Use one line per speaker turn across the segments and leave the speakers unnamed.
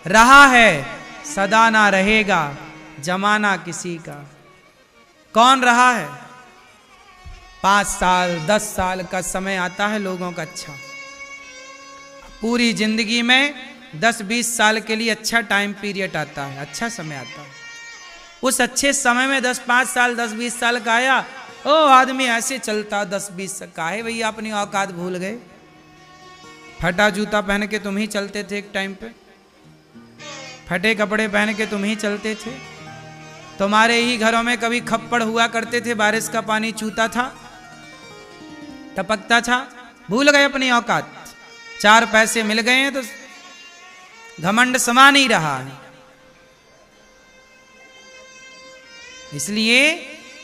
रहा है सदा ना रहेगा जमाना किसी का। कौन रहा है? 5 साल 10 साल का समय आता है लोगों का अच्छा, पूरी जिंदगी में 10-20 साल के लिए अच्छा टाइम पीरियड आता है, अच्छा समय आता है। उस अच्छे समय में 10-5 साल 10-20 साल का आया, ओ आदमी ऐसे चलता 10-20 का है भैया, अपनी औकात भूल गए। फटा जूता पहन के तुम ही चलते थे एक टाइम पे, फटे कपड़े पहन के तुम ही चलते थे, तुम्हारे ही घरों में कभी खप्पड़ हुआ करते थे, बारिश का पानी चूता था, टपकता था। भूल गए अपनी औकात। 4 पैसे मिल गए हैं तो घमंड समा नहीं रहा है। इसलिए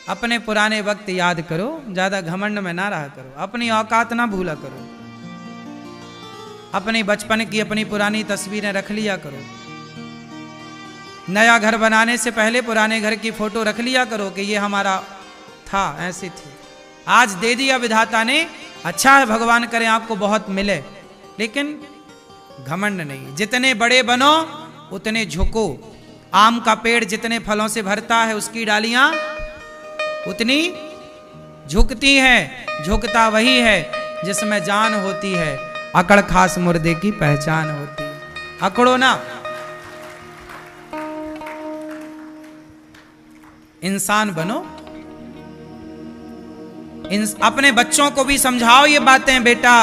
अपने पुराने वक्त याद करो, ज्यादा घमंड में ना रहा करो, अपनी औकात ना भूला करो, अपने बचपन की अपनी पुरानी तस्वीरें रख लिया करो। नया घर बनाने से पहले पुराने घर की फोटो रख लिया करो कि ये हमारा था, ऐसे थे। आज दे दिया विधाता ने, अच्छा है, भगवान करे आपको बहुत मिले, लेकिन घमंड नहीं। जितने बड़े बनो उतने झुको। आम का पेड़ जितने फलों से भरता है उसकी डालियां उतनी झुकती हैं। झुकता वही है जिसमें जान होती है, अकड़ खास मुर्दे की पहचान होती है। अकड़ो ना, इंसान बनो। अपने बच्चों को भी समझाओ ये बातें, बेटा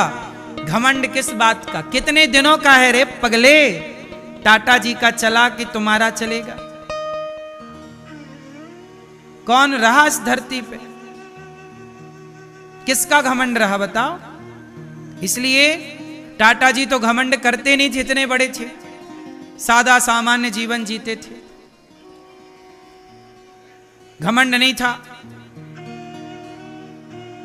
घमंड किस बात का, कितने दिनों का है रे पगले, टाटा जी का चला कि तुम्हारा चलेगा। कौन रहा इस धरती पे, किसका घमंड रहा बताओ। इसलिए टाटा जी तो घमंड करते नहीं थे, इतने बड़े थे, सादा सामान्य जीवन जीते थे, घमंड नहीं था।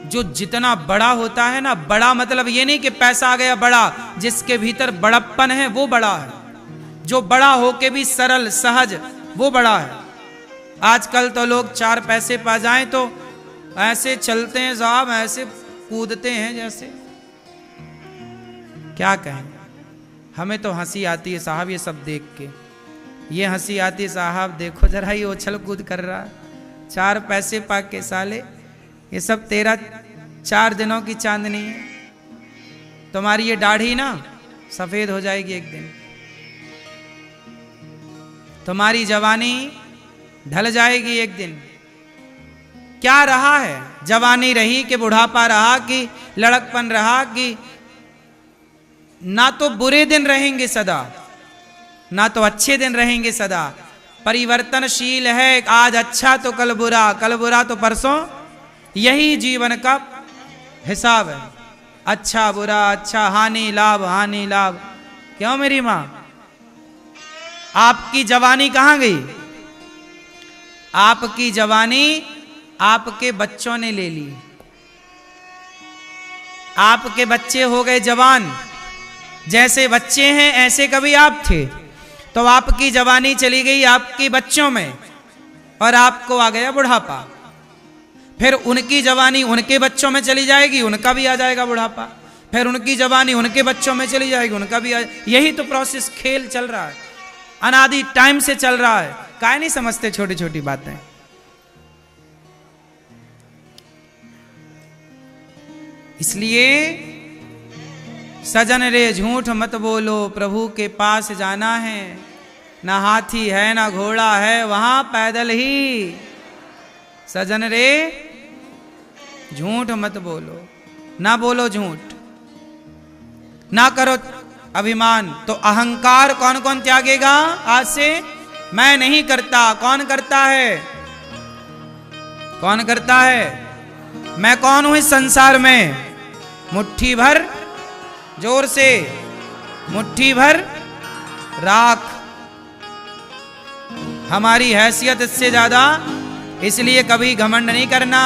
जो जितना बड़ा होता है ना, बड़ा मतलब ये नहीं कि पैसा आ गया बड़ा, जिसके भीतर बड़प्पन है वो बड़ा है। जो बड़ा होके भी सरल सहज, वो बड़ा है। आजकल तो लोग 4 पैसे पा जाएं तो ऐसे चलते हैं साहब, ऐसे कूदते हैं जैसे, क्या कहें। हमें तो हंसी आती है साहब ये सब देख के, ये हंसी आती है साहब, देखो जरा ये उछल कूद कर रहा है, 4 पैसे पा के साले, ये सब तेरा 4 दिनों की चांदनी है। तुम्हारी ये दाढ़ी ना सफेद हो जाएगी एक दिन, तुम्हारी जवानी ढल जाएगी एक दिन। क्या रहा है? जवानी रही कि बुढ़ापा रहा कि लड़कपन रहा, कि ना तो बुरे दिन रहेंगे सदा, ना तो अच्छे दिन रहेंगे सदा। परिवर्तनशील है, आज अच्छा तो कल बुरा तो परसों, यही जीवन का हिसाब है। अच्छा बुरा, अच्छा हानि लाभ। क्यों मेरी मां, आपकी जवानी कहां गई? आपकी जवानी आपके बच्चों ने ले ली। आपके बच्चे हो गए जवान, जैसे बच्चे हैं ऐसे कभी आप थे, तो आपकी जवानी चली गई आपके बच्चों में और आपको आ गया बुढ़ापा। फिर उनकी जवानी उनके बच्चों में चली जाएगी, उनका भी आ जाएगा बुढ़ापा। फिर उनकी जवानी उनके बच्चों में चली जाएगी, उनका भी यही तो प्रोसेस, खेल चल रहा है, अनादि टाइम से चल रहा है। काहे नहीं समझते छोटी छोटी बातें। इसलिए सजन रे झूठ मत बोलो, प्रभु के पास जाना है, ना हाथी है ना घोड़ा है, वहां पैदल ही। सजन रे झूठ मत बोलो, ना बोलो झूठ, ना करो अभिमान। तो अहंकार कौन कौन त्यागेगा आज से? मैं नहीं करता। कौन करता है? कौन करता है? मैं कौन हूं इस संसार में? मुट्ठी भर, जोर से, मुट्ठी भर राख। हमारी हैसियत इससे ज्यादा, इसलिए कभी घमंड नहीं करना।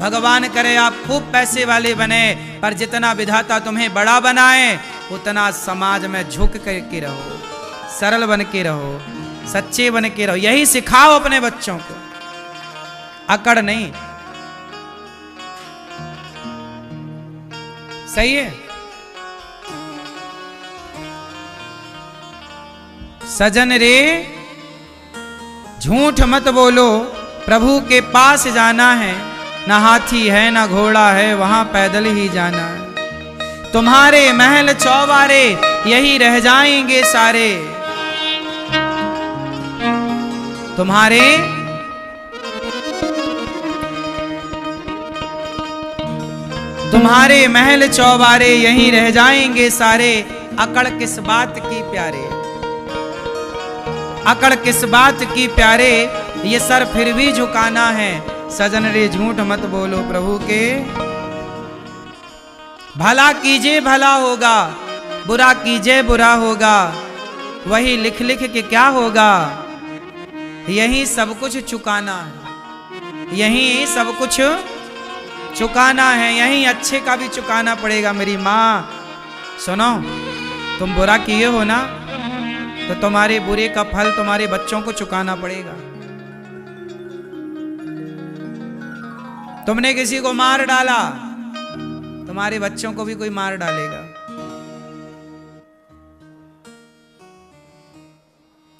भगवान करे आप खूब पैसे वाले बने, पर जितना विधाता तुम्हें बड़ा बनाए उतना समाज में झुक करके रहो, सरल बन के रहो, सच्चे बन के रहो। यही सिखाओ अपने बच्चों को, अकड़ नहीं। सही है। सजन रे झूठ मत बोलो, प्रभु के पास जाना है, ना हाथी है ना घोड़ा है, वहां पैदल ही जाना है। तुम्हारे महल चौबारे यही रह जाएंगे सारे, तुम्हारे महल चौबारे यहीं रह जाएंगे सारे। अकड़ किस बात की प्यारे, अकड़ किस बात की प्यारे, ये सर फिर भी झुकाना है। सजन रे झूठ मत बोलो, प्रभु के भला कीजिए भला होगा, बुरा कीजिए बुरा होगा, वही लिख लिख के क्या होगा। यही सब कुछ चुकाना है, यही सब कुछ चुकाना है, यही अच्छे का भी चुकाना पड़ेगा। मेरी माँ सुनो, तुम बुरा किए हो ना, तो तुम्हारे बुरे का फल तुम्हारे बच्चों को चुकाना पड़ेगा। तुमने किसी को मार डाला, तुम्हारे बच्चों को भी कोई मार डालेगा।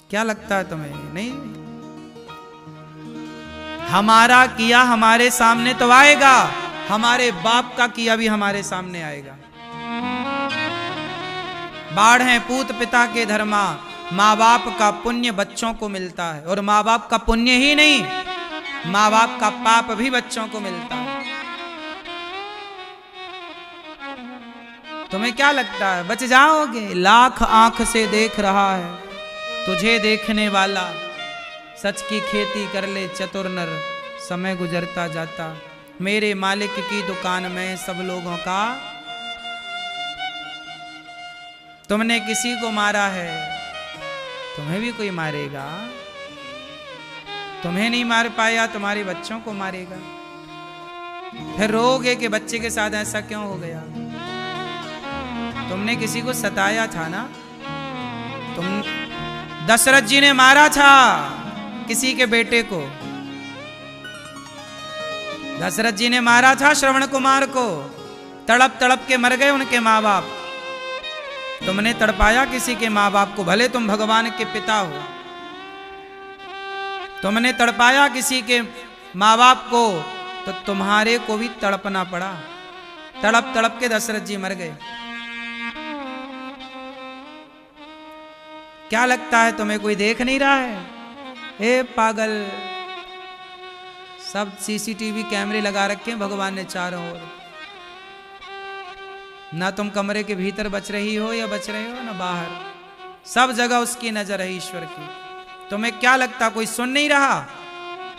क्या लगता है तुम्हें? नहीं, हमारा किया हमारे सामने तो आएगा, हमारे बाप का किया भी हमारे सामने आएगा। बाढ़ है पूत पिता के धर्मा, माँ बाप का पुण्य बच्चों को मिलता है, और माँ बाप का पुण्य ही नहीं, माँ बाप का पाप भी बच्चों को मिलता है। तुम्हें क्या लगता है बच जाओगे? लाख आंख से देख रहा है तुझे देखने वाला, सच की खेती कर ले चतुर नर, समय गुजरता जाता। मेरे मालिक की दुकान में सब लोगों का। तुमने किसी को मारा है, तुम्हें भी कोई मारेगा। तुम्हें नहीं मार पाया, तुम्हारे बच्चों को मारेगा। फिर रोगे कि बच्चे के साथ ऐसा क्यों हो गया। तुमने किसी को सताया था ना, तुम दशरथ जी ने मारा था किसी के बेटे को, दशरथ जी ने मारा था श्रवण कुमार को, तड़प तड़प के मर गए उनके माँ बाप। तुमने तड़पाया किसी के माँ बाप को, भले तुम भगवान के पिता हो, तुमने तड़पाया किसी के माँ बाप को, तो तुम्हारे को भी तड़पना पड़ा। तड़प तड़प के दशरथ जी मर गए। क्या लगता है तुम्हें कोई देख नहीं रहा है? ए पागल, सब सीसीटीवी कैमरे लगा रखे हैं भगवान ने चारों ओर। ना तुम कमरे के भीतर बच रही हो या बच रहे हो ना बाहर, सब जगह उसकी नजर है, ईश्वर की। तुम्हें क्या लगता कोई सुन नहीं रहा?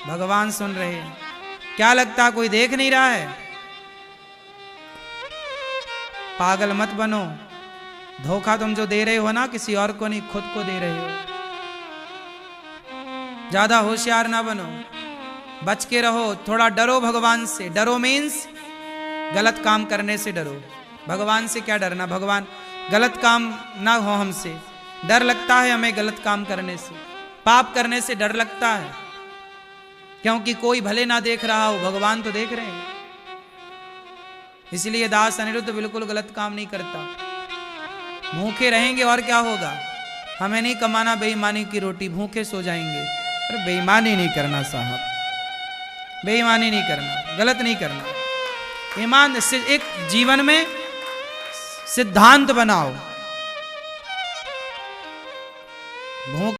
भगवान सुन रहे हैं। क्या लगता कोई देख नहीं रहा है? पागल मत बनो। धोखा तुम जो दे रहे हो ना, किसी और को नहीं, खुद को दे रहे हो। ज्यादा होशियार ना बनो, बच के रहो, थोड़ा डरो भगवान से। डरो मीन्स गलत काम करने से डरो। भगवान से क्या डरना, भगवान गलत काम ना हो हमसे। डर लगता है हमें गलत काम करने से, पाप करने से डर लगता है, क्योंकि कोई भले ना देख रहा हो, भगवान तो देख रहे हैं। इसलिए दास अनिरुद्ध बिल्कुल गलत काम नहीं करता। भूखे रहेंगे और क्या होगा, हमें नहीं कमाना बेईमानी की रोटी, भूखे सो जाएंगे। अरे बेईमानी नहीं करना साहब, बेईमानी नहीं करना, गलत नहीं करना। ईमान से एक जीवन में सिद्धांत बनाओ। भूख